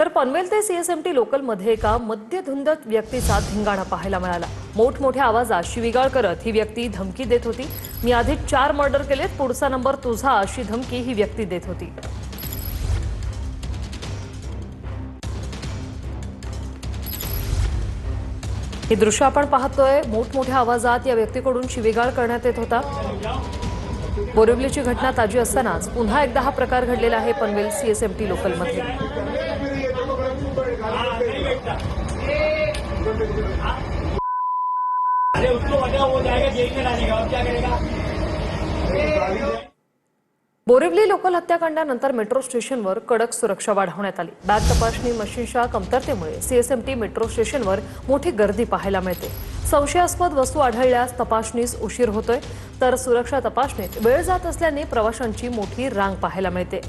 तर पनवेल ते सीएसएमटी लोकलमध्ये एका मद्यधुंद व्यक्तीचा धिंगाणा पाहायला मिळाला। मोठमोठ्या आवाजात शिवीगाळ करत ही व्यक्ती धमकी देत होती। मी आधी 4 मर्डर केलेत, पुढचा नंबर तुझा अशी धमकी ही व्यक्ती देत होती। हे दृश्य आपण पाहतोय। मोठमोठ्या आवाजात या व्यक्तीकडून शिवीगाळ करण्यात येत होता। बोरिवलीची घटना ताजी असतानाच पुन्हा एकदा हा प्रकार घडलेला आहे पनवेल सीएसएमटी लोकलमध्ये। बोरिवली लोकल हत्याकांडानंतर मेट्रो स्टेशनवर कडक सुरक्षा वाढवण्यात आली। बॅग तपासणी मशीनच्या कमतरतेमुळे सीएसएमटी मेट्रो स्टेशनवर मोठी गर्दी पाहायला मिळते। संशयास्पद वस्तू आढळल्यास तपासणीस उशीर होतोय, तर सुरक्षा तपासणीत वेळ जात असल्याने प्रवाशांची मोठी रांग पाहायला मिळते।